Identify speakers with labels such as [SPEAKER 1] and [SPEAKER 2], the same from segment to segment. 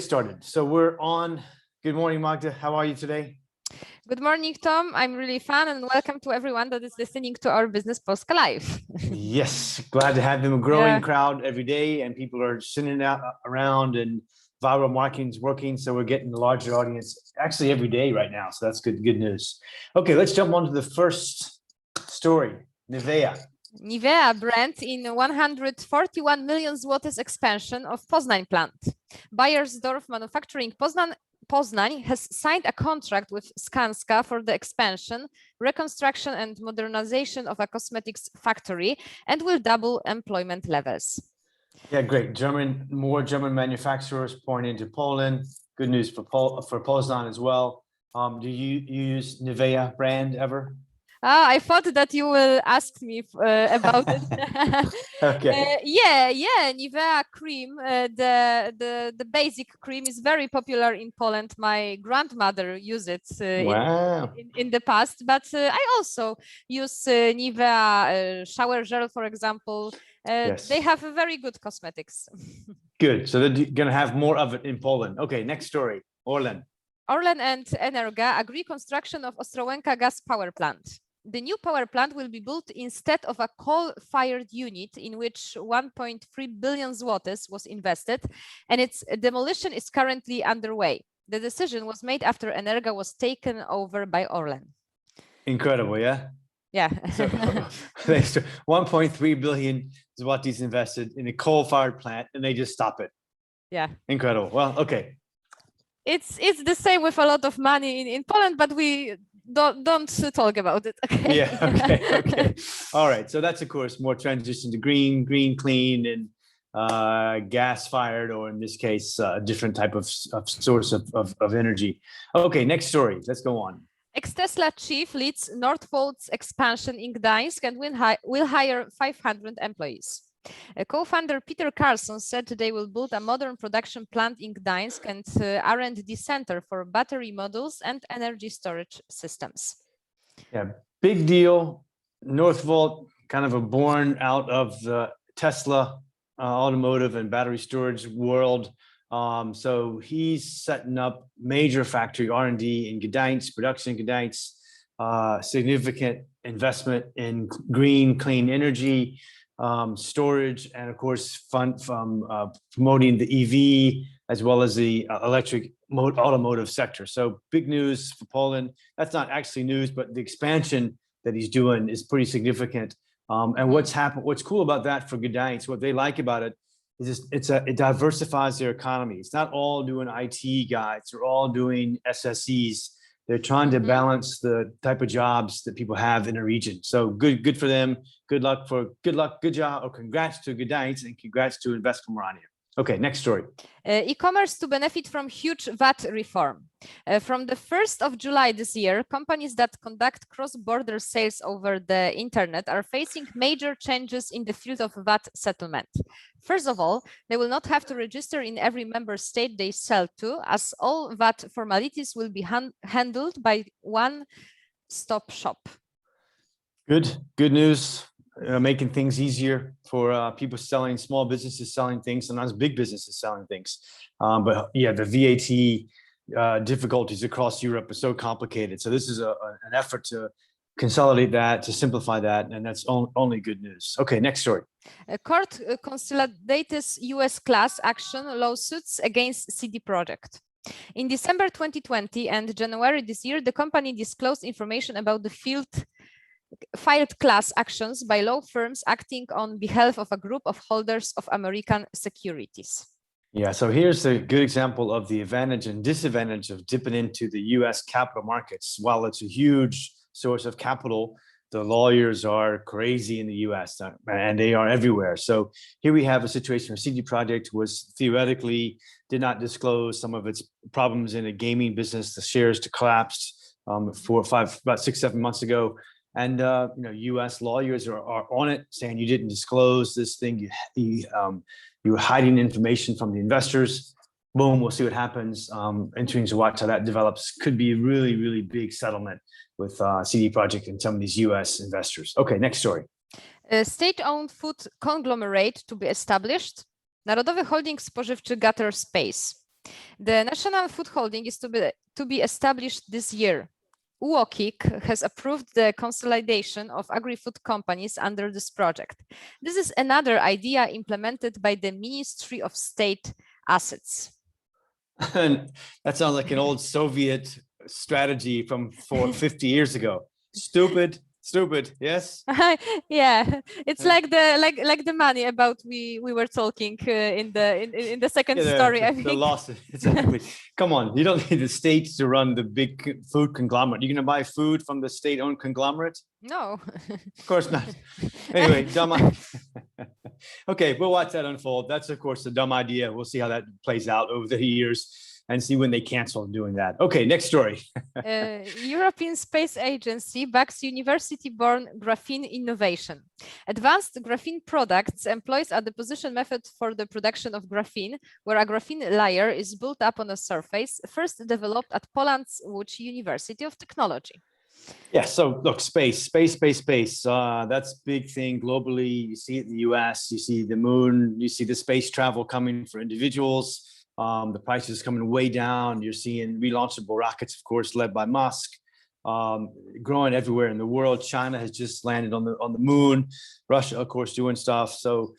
[SPEAKER 1] Started. So we're on. Good morning, Magda. How are you today?
[SPEAKER 2] Good morning, Thom. I'm really fine, and welcome to everyone that is listening to our BiznesPolska live.
[SPEAKER 1] Yes, glad to have them. A growing crowd every day, and people are sending out around, and viral marketing is working. So we're getting a larger audience actually every day right now. So that's good news. Okay, let's jump on to the first story.
[SPEAKER 2] Nivea brand in 141 million zlotys expansion of Poznań plant. Bayersdorf Manufacturing Poznań has signed a contract with Skanska for the expansion, reconstruction and modernization of a cosmetics factory and will double employment levels.
[SPEAKER 1] Yeah, great. More German manufacturers pouring into Poland. Good news for Poznań as well. Do you use Nivea brand ever?
[SPEAKER 2] I thought that you will ask me about it.
[SPEAKER 1] Okay.
[SPEAKER 2] Yeah, Nivea cream, the basic cream is very popular in Poland. My grandmother used it in the past, but I also use Nivea shower gel, for example.
[SPEAKER 1] Yes.
[SPEAKER 2] They have very good cosmetics.
[SPEAKER 1] Good. So they're going to have more of it in Poland. Okay, next story. Orlen
[SPEAKER 2] and Energa agree construction of Ostrołęka gas power plant. The new power plant will be built instead of a coal-fired unit in which 1.3 billion zlotys was invested, and its demolition is currently underway. The decision was made after Energa was taken over by Orlen.
[SPEAKER 1] Incredible, yeah?
[SPEAKER 2] Yeah.
[SPEAKER 1] So, 1.3 billion zlotys invested in a coal-fired plant, and they just stop it.
[SPEAKER 2] Yeah.
[SPEAKER 1] Incredible. Well, okay.
[SPEAKER 2] It's the same with a lot of money in Poland, but we don't talk about it. Okay.
[SPEAKER 1] Yeah. Okay. All right. So that's of course more transition to green, clean, and gas fired, or in this case, a different type of source of energy. Okay. Next story. Let's go on.
[SPEAKER 2] Ex-Tesla chief leads Northvolt's expansion in Gdańsk and will hire 500 employees. Co-founder Peter Carlson said they will build a modern production plant in Gdańsk and R&D center for battery models and energy storage systems.
[SPEAKER 1] Yeah, big deal. Northvolt, kind of born out of the Tesla automotive and battery storage world. So he's setting up major factory R&D in Gdańsk, production in Gdańsk, significant investment in green, clean energy, storage, and of course fund from promoting the EV as well as the electric automotive sector. So big news for Poland. That's not actually news, but the expansion that he's doing is pretty significant. And what's cool about that for Gdańsk, what they like about it is it diversifies their economy. It's not all doing IT guys, they're all doing SSEs. They're trying to balance the type of jobs that people have in a region. So good for them. Good luck, good job, or congrats to Gdańsk and congrats to Invest Pomerania. Okay, next story.
[SPEAKER 2] E-commerce to benefit from huge VAT reform. From the 1st of July this year, companies that conduct cross-border sales over the internet are facing major changes in the field of VAT settlement. First of all, they will not have to register in every member state they sell to, as all VAT formalities will be handled by one-stop shop. Good
[SPEAKER 1] news. Making things easier for people selling, small businesses selling things, sometimes big businesses selling things. But yeah, the VAT difficulties across Europe are so complicated. So this is an effort to consolidate that, to simplify that, and that's only good news. Okay, next story. Court
[SPEAKER 2] consolidates US class action lawsuits against CD Projekt. In December 2020 and January this year, the company disclosed information about the filed class actions by law firms acting on behalf of a group of holders of American securities.
[SPEAKER 1] Yeah, so here's a good example of the advantage and disadvantage of dipping into the US capital markets. While it's a huge source of capital, the lawyers are crazy in the US and they are everywhere. So here we have a situation where CD Projekt was theoretically did not disclose some of its problems in a gaming business. The shares collapsed about 6-7 months ago. And U.S. lawyers are on it, saying you didn't disclose this thing. You were hiding information from the investors. Boom, we'll see what happens. Interesting to watch how that develops. Could be a really, really big settlement with CD Projekt and some of these U.S. investors. Okay, next story.
[SPEAKER 2] A state-owned food conglomerate to be established. Narodowy Holding Spożywczy Gator Space. The national food holding is to be established this year. UOKiK has approved the consolidation of agri-food companies under this project. This is another idea implemented by the Ministry of State Assets.
[SPEAKER 1] And that sounds like an old Soviet strategy from 50 years ago. Stupid, yes.
[SPEAKER 2] Yeah, it's like the money about we were talking in the second story. I think
[SPEAKER 1] the loss, exactly. Come on, you don't need the states to run the big food conglomerate. You're gonna buy food from the state-owned conglomerate?
[SPEAKER 2] No,
[SPEAKER 1] of course not. Anyway, dumb. Okay, we'll watch that unfold. That's of course a dumb idea. We'll see how that plays out over the years and see when they cancel doing that. Okay, next story.
[SPEAKER 2] European Space Agency backs university-born graphene innovation. Advanced graphene products employs a deposition method for the production of graphene, where a graphene layer is built up on a surface, first developed at Poland's Łódź University of Technology.
[SPEAKER 1] Yeah, so look, space. That's a big thing globally. You see it in the US, you see the moon, you see the space travel coming for individuals. The price is coming way down. You're seeing relaunchable rockets, of course, led by Musk, growing everywhere in the world. China has just landed on the moon. Russia, of course, doing stuff. So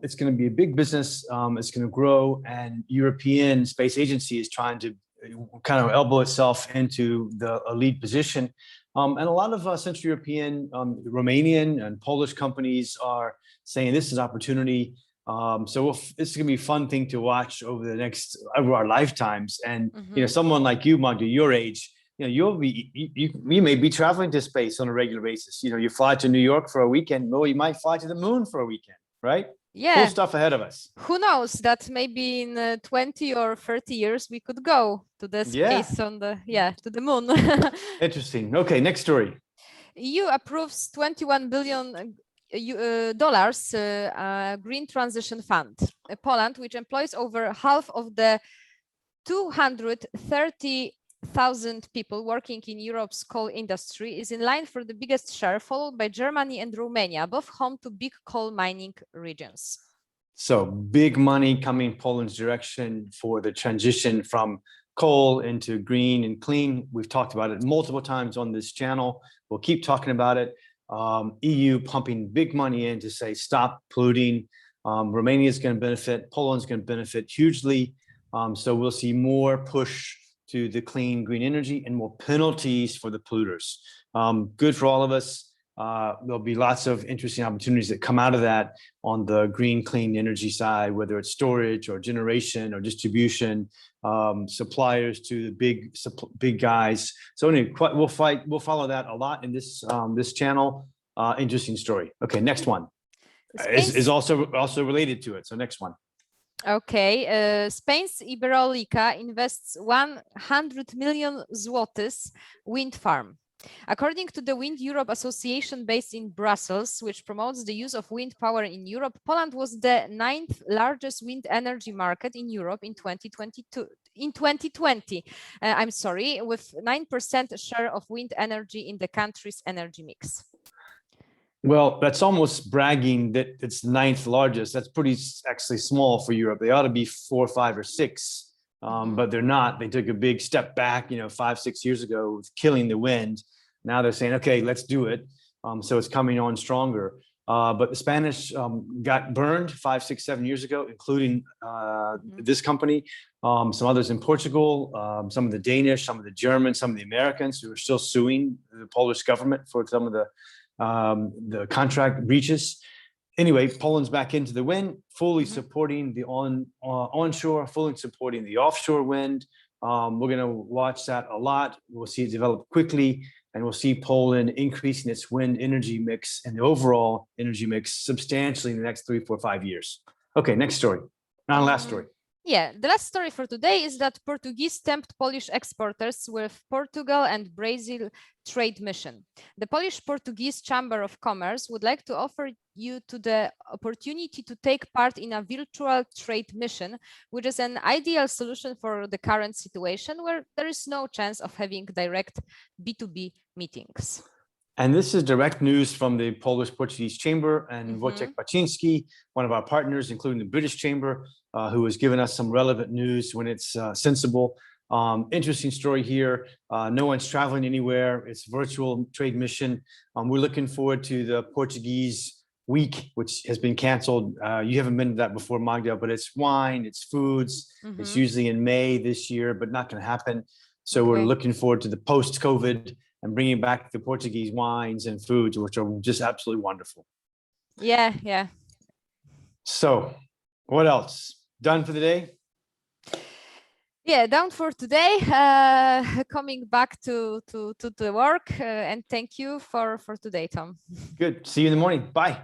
[SPEAKER 1] it's going to be a big business. It's going to grow, and European Space Agency is trying to kind of elbow itself into the lead position. And a lot of Central European, Romanian, and Polish companies are saying this is opportunity. So this is gonna be a fun thing to watch over our lifetimes. And you know, someone like you, Magda, your age, you know, you may be traveling to space on a regular basis. You know, you fly to New York for a weekend, or you might fly to the moon for a weekend, right?
[SPEAKER 2] Yeah.
[SPEAKER 1] Cool stuff ahead of us.
[SPEAKER 2] Who knows that maybe in 20 or 30 years we could go to the space to the moon.
[SPEAKER 1] Interesting. Okay, next story.
[SPEAKER 2] EU approves $21 billion Green Transition Fund. Poland, which employs over half of the 230,000 people working in Europe's coal industry, is in line for the biggest share, followed by Germany and Romania, both home to big coal mining regions. So
[SPEAKER 1] big money coming Poland's direction for the transition from coal into green and clean. We've talked about it multiple times on this channel. We'll keep talking about it. EU pumping big money in to say stop polluting. Romania is going to benefit. Poland's going to benefit hugely. So we'll see more push to the clean green energy and more penalties for the polluters. Good for all of us. There'll be lots of interesting opportunities that come out of that on the green clean energy side, whether it's storage or generation or distribution, suppliers to the big guys. So anyway, we'll follow that a lot in this channel. Interesting story. Okay, next one is also related to it. So next one.
[SPEAKER 2] Okay, Spain's Ibereolica invests 100 million zlotys wind farm. According to the Wind Europe Association based in Brussels, which promotes the use of wind power in Europe, Poland was the 9th largest wind energy market in Europe in 2022. In 2020, with 9% share of wind energy in the country's energy mix.
[SPEAKER 1] Well, that's almost bragging that it's 9th largest. That's pretty actually small for Europe. They ought to be 4, 5, or 6, but they're not. They took a big step back, 5, 6 years ago, with killing the wind. Now they're saying, okay, let's do it. So it's coming on stronger. But the Spanish got burned 5, 6, 7 years ago, including this company, some others in Portugal, some of the Danish, some of the Germans, some of the Americans who are still suing the Polish government for some of the contract breaches. Anyway, Poland's back into the wind, fully supporting the onshore, fully supporting the offshore wind. We're going to watch that a lot. We'll see it develop quickly, and we'll see Poland increasing its wind energy mix and the overall energy mix substantially in the next 3, 4, 5 years. Okay, next story. Last story.
[SPEAKER 2] Yeah, the last story for today is that Portuguese tempt Polish exporters with Portugal and Brazil Trade mission. The Polish-Portuguese Chamber of Commerce would like to offer you the opportunity to take part in a virtual trade mission, which is an ideal solution for the current situation where there is no chance of having direct B2B meetings.
[SPEAKER 1] And this is direct news from the Polish Portuguese Chamber and Wojciech Baczynski, one of our partners, including the British Chamber, who has given us some relevant news when it's sensible. Interesting story here. No one's traveling anywhere. It's virtual trade mission. We're looking forward to the Portuguese week, which has been canceled. You haven't been to that before, Magda, but it's wine, it's foods. It's usually in May this year, but not going to happen. So we're looking forward to the post-COVID and bringing back the Portuguese wines and foods, which are just absolutely wonderful.
[SPEAKER 2] Yeah, yeah.
[SPEAKER 1] So what else? Done for the day?
[SPEAKER 2] Yeah, done for today. Coming back to the work, and thank you for today, Thom.
[SPEAKER 1] Good. See you in the morning. Bye.